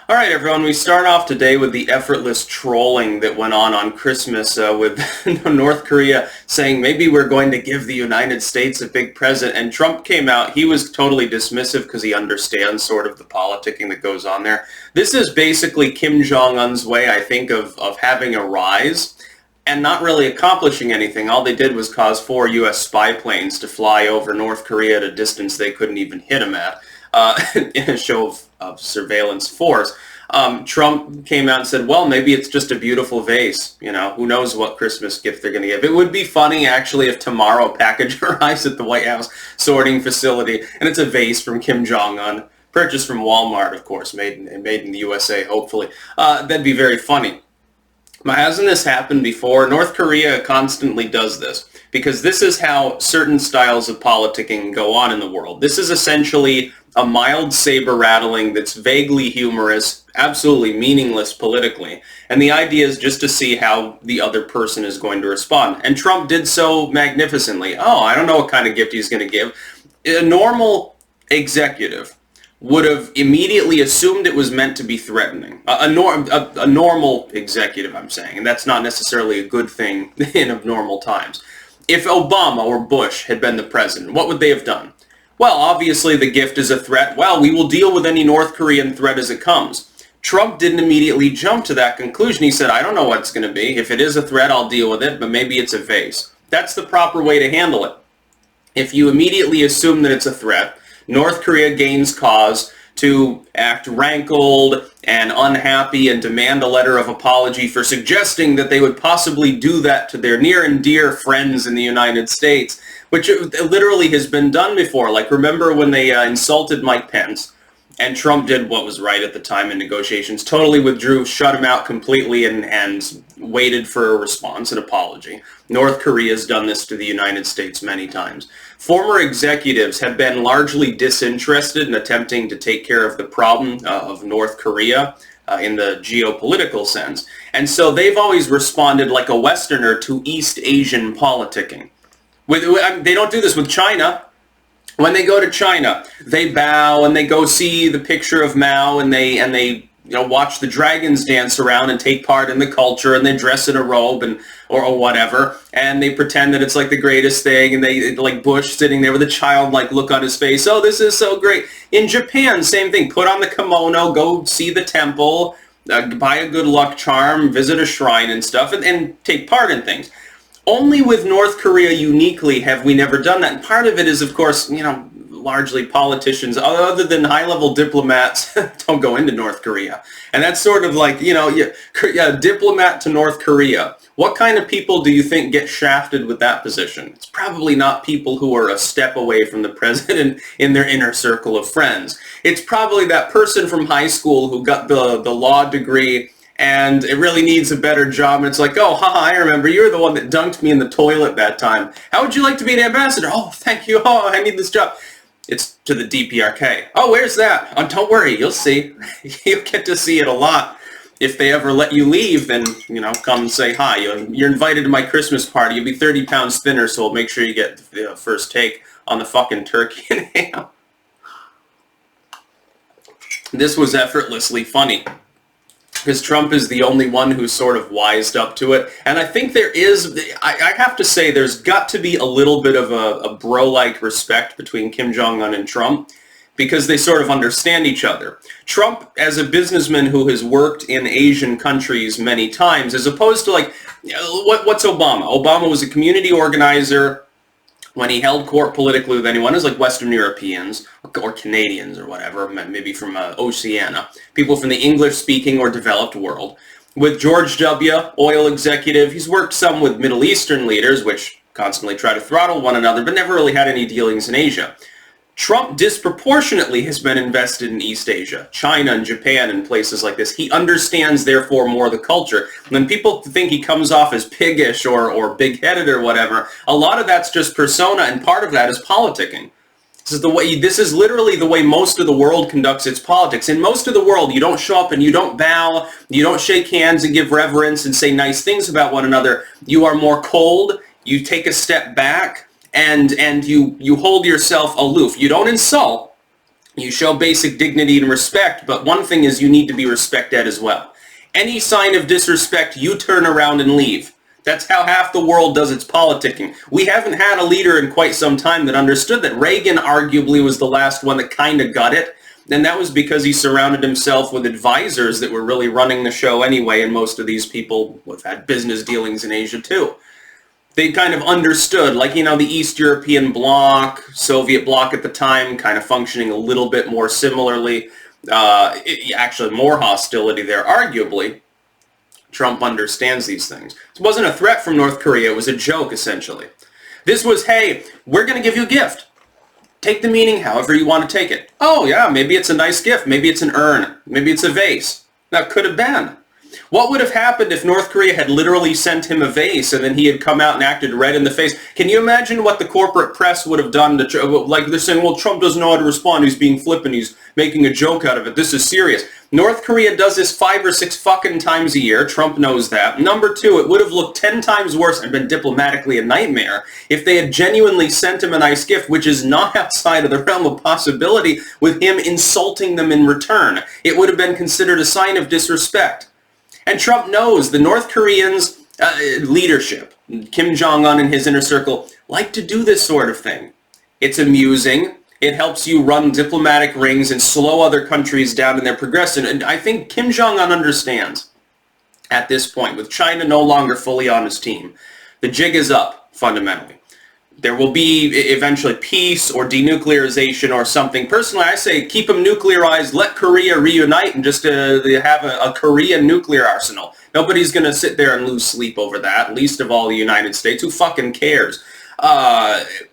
All right, everyone, we start off today with the effortless trolling that went on Christmas with North Korea saying maybe we're going to give the United States a big present. And Trump came out. He was totally dismissive because he understands sort of the politicking that goes on there. This is basically Kim Jong-un's way, I think, of having a rise and not really accomplishing anything. All they did was cause 4 U.S. spy planes to fly over North Korea at a distance they couldn't even hit them at. In a show of surveillance force. Trump came out and said, well, maybe it's just a beautiful vase. You know, who knows what Christmas gift they're going to give. It would be funny, actually, if tomorrow a package arrives at the White House sorting facility, and it's a vase from Kim Jong-un, purchased from Walmart, of course, made in the USA, hopefully. That'd be very funny. But hasn't this happened before? North Korea constantly does this because this is how certain styles of politicking go on in the world. This is essentially a mild saber rattling that's vaguely humorous, absolutely meaningless politically. And the idea is just to see how the other person is going to respond. And Trump did so magnificently. Oh, I don't know what kind of gift he's going to give. A normal executive would have immediately assumed it was meant to be threatening. A normal executive, I'm saying, and that's not necessarily a good thing in abnormal times. If Obama or Bush had been the president, what would they have done? Well, obviously the gift is a threat. Well, we will deal with any North Korean threat as it comes. Trump didn't immediately jump to that conclusion. He said, I don't know what it's going to be. If it is a threat, I'll deal with it, but maybe it's a vase. That's the proper way to handle it. If you immediately assume that it's a threat, North Korea gains cause to act rankled and unhappy and demand a letter of apology for suggesting that they would possibly do that to their near and dear friends in the United States, which literally has been done before. Like, remember when they insulted Mike Pence, and Trump did what was right at the time in negotiations, totally withdrew, shut him out completely, and waited for a response, an apology. North Korea has done this to the United States many times. Former executives have been largely disinterested in attempting to take care of the problem of North Korea in the geopolitical sense. And so they've always responded like a Westerner to East Asian politicking. They don't do this with China. When they go to China, they bow and they go see the picture of Mao and they watch the dragons dance around and take part in the culture, and they dress in a robe or whatever, and they pretend that it's like the greatest thing, and they like Bush sitting there with a childlike look on his face. Oh, this is so great. In Japan, same thing. Put on the kimono, go see the temple, buy a good luck charm, visit a shrine and stuff, and take part in things. Only with North Korea uniquely have we never done that. And part of it is, of course, largely politicians, other than high-level diplomats, don't go into North Korea. And that's sort of like, diplomat to North Korea. What kind of people do you think get shafted with that position? It's probably not people who are a step away from the president in their inner circle of friends. It's probably that person from high school who got the law degree and it really needs a better job, and it's like, oh, haha, I remember, you were the one that dunked me in the toilet that time. How would you like to be an ambassador? Oh, thank you, oh, I need this job. It's to the DPRK. Oh, where's that? Oh, don't worry, you'll see. You'll get to see it a lot. If they ever let you leave, then, come and say hi. You're invited to my Christmas party. You'll be 30 pounds thinner, so we'll make sure you get the first take on the fucking turkey and ham. This was effortlessly funny, because Trump is the only one who's sort of wised up to it. And I think there is, I have to say, there's got to be a little bit of a bro-like respect between Kim Jong-un and Trump, because they sort of understand each other. Trump, as a businessman who has worked in Asian countries many times, as opposed to what's Obama? Obama was a community organizer. When he held court politically with anyone, it was like Western Europeans or Canadians or whatever, maybe from Oceania, people from the English-speaking or developed world. With George W., oil executive, he's worked some with Middle Eastern leaders, which constantly try to throttle one another, but never really had any dealings in Asia. Trump disproportionately has been invested in East Asia, China and Japan and places like this. He understands, therefore, more the culture. When people think he comes off as piggish or big-headed or whatever, a lot of that's just persona, and part of that is politicking. This is literally the way most of the world conducts its politics. In most of the world, you don't show up and you don't bow, you don't shake hands and give reverence and say nice things about one another. You are more cold, you take a step back, and you hold yourself aloof. You don't insult, You show basic dignity and respect, but one thing is you need to be respected as well. Any sign of disrespect, you turn around and leave. That's how half the world does its politicking. We haven't had a leader in quite some time that understood that. Reagan arguably was the last one that kind of got it, and that was because he surrounded himself with advisors that were really running the show anyway, and most of these people have had business dealings in Asia too. They kind of understood, like, the East European bloc, Soviet bloc at the time, kind of functioning a little bit more similarly. Actually, more hostility there, arguably. Trump understands these things. It wasn't a threat from North Korea. It was a joke, essentially. This was, hey, we're going to give you a gift. Take the meaning however you want to take it. Oh, yeah, maybe it's a nice gift. Maybe it's an urn. Maybe it's a vase. That could have been. What would have happened if North Korea had literally sent him a vase and then he had come out and acted red in the face? Can you imagine what the corporate press would have done to, like, they're saying, well, Trump doesn't know how to respond. He's being flippant. He's making a joke out of it. This is serious. North Korea does this 5 or 6 fucking times a year. Trump knows that. Number 2, it would have looked 10 times worse and been diplomatically a nightmare if they had genuinely sent him a nice gift, which is not outside of the realm of possibility, with him insulting them in return. It would have been considered a sign of disrespect. And Trump knows the North Koreans' leadership, Kim Jong-un and his inner circle, like to do this sort of thing. It's amusing. It helps you run diplomatic rings and slow other countries down in their progression. And I think Kim Jong-un understands at this point, with China no longer fully on his team, the jig is up, fundamentally. There will be eventually peace or denuclearization or something. Personally, I say keep them nuclearized, let Korea reunite, and just have a Korean nuclear arsenal. Nobody's going to sit there and lose sleep over that, least of all the United States. Who fucking cares?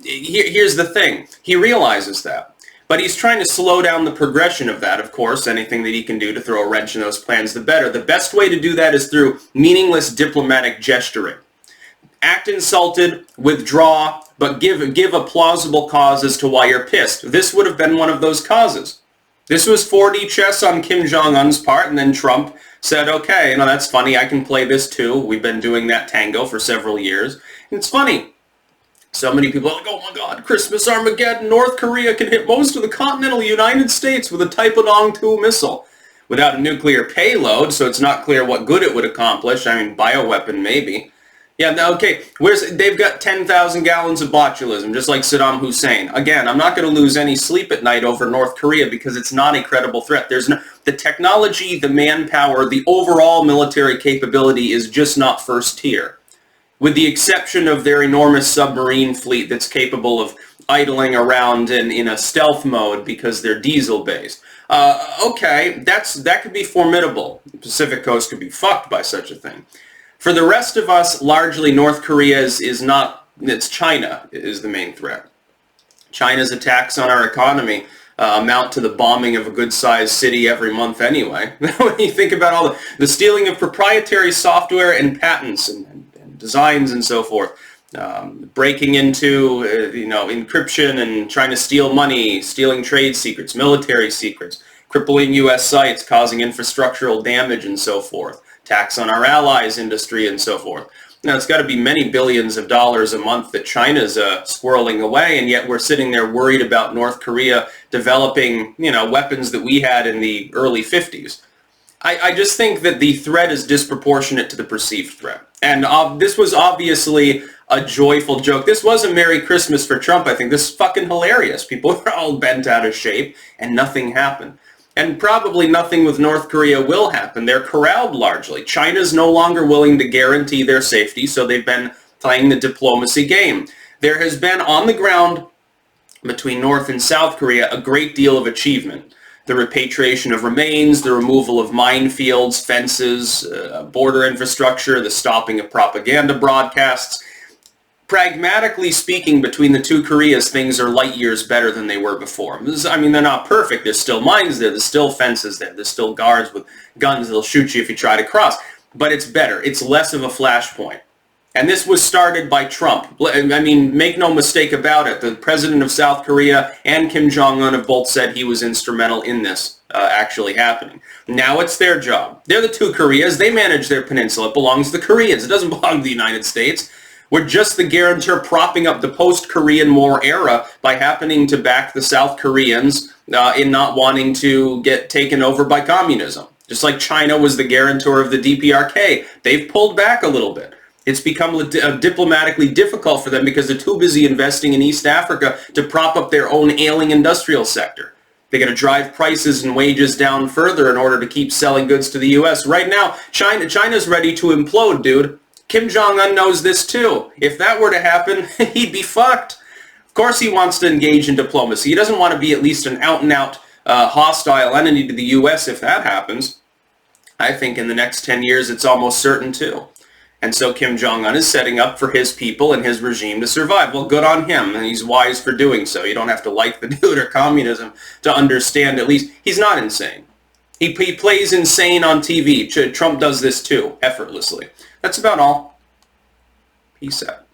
Here's the thing. He realizes that. But he's trying to slow down the progression of that, of course. Anything that he can do to throw a wrench in those plans, the better. The best way to do that is through meaningless diplomatic gesturing. Act insulted, withdraw, but give a plausible cause as to why you're pissed. This would have been one of those causes. This was 4D chess on Kim Jong-un's part, and then Trump said, okay, that's funny, I can play this too. We've been doing that tango for several years. And it's funny. So many people are like, oh my God, Christmas Armageddon, North Korea can hit most of the continental United States with a Taepodong 2 missile. Without a nuclear payload, so it's not clear what good it would accomplish. Bioweapon maybe. Yeah, okay, they've got 10,000 gallons of botulism, just like Saddam Hussein. Again, I'm not going to lose any sleep at night over North Korea because it's not a credible threat. The technology, the manpower, the overall military capability is just not first tier, with the exception of their enormous submarine fleet that's capable of idling around in a stealth mode because they're diesel-based. Okay, that could be formidable. The Pacific Coast could be fucked by such a thing. For the rest of us, largely North Korea is not, it's China is the main threat. China's attacks on our economy amount to the bombing of a good-sized city every month anyway. When you think about all the stealing of proprietary software and patents and designs and so forth, breaking into encryption and trying to steal money, stealing trade secrets, military secrets, crippling U.S. sites, causing infrastructural damage and so forth. Tax on our allies' industry and so forth. Now, it's got to be many billions of dollars a month that China's squirreling away, and yet we're sitting there worried about North Korea developing, weapons that we had in the early 50s. I just think that the threat is disproportionate to the perceived threat. And this was obviously a joyful joke. This was a Merry Christmas for Trump, I think. This is fucking hilarious. People were all bent out of shape, and nothing happened. And probably nothing with North Korea will happen. They're corralled largely. China's no longer willing to guarantee their safety, so they've been playing the diplomacy game. There has been, on the ground, between North and South Korea, a great deal of achievement. The repatriation of remains, the removal of minefields, fences, border infrastructure, the stopping of propaganda broadcasts. Pragmatically speaking, between the two Koreas, things are light years better than they were before. They're not perfect. There's still mines there. There's still fences there. There's still guards with guns that'll shoot you if you try to cross. But it's better. It's less of a flashpoint. And this was started by Trump. Make no mistake about it. The president of South Korea and Kim Jong-un have both said he was instrumental in this actually happening. Now it's their job. They're the two Koreas. They manage their peninsula. It belongs to the Koreans. It doesn't belong to the United States. We're just the guarantor propping up the post-Korean War era by happening to back the South Koreans in not wanting to get taken over by communism. Just like China was the guarantor of the DPRK, they've pulled back a little bit. It's become diplomatically difficult for them because they're too busy investing in East Africa to prop up their own ailing industrial sector. They got to drive prices and wages down further in order to keep selling goods to the U.S. Right now, China's ready to implode, dude. Kim Jong-un knows this too. If that were to happen, he'd be fucked. Of course he wants to engage in diplomacy. He doesn't want to be at least an out-and-out hostile enemy to the U.S. if that happens. I think in the next 10 years it's almost certain too. And so Kim Jong-un is setting up for his people and his regime to survive. Well, good on him, and he's wise for doing so. You don't have to like the dude or communism to understand at least he's not insane. He plays insane on TV. Trump does this too, effortlessly. That's about all. Peace out.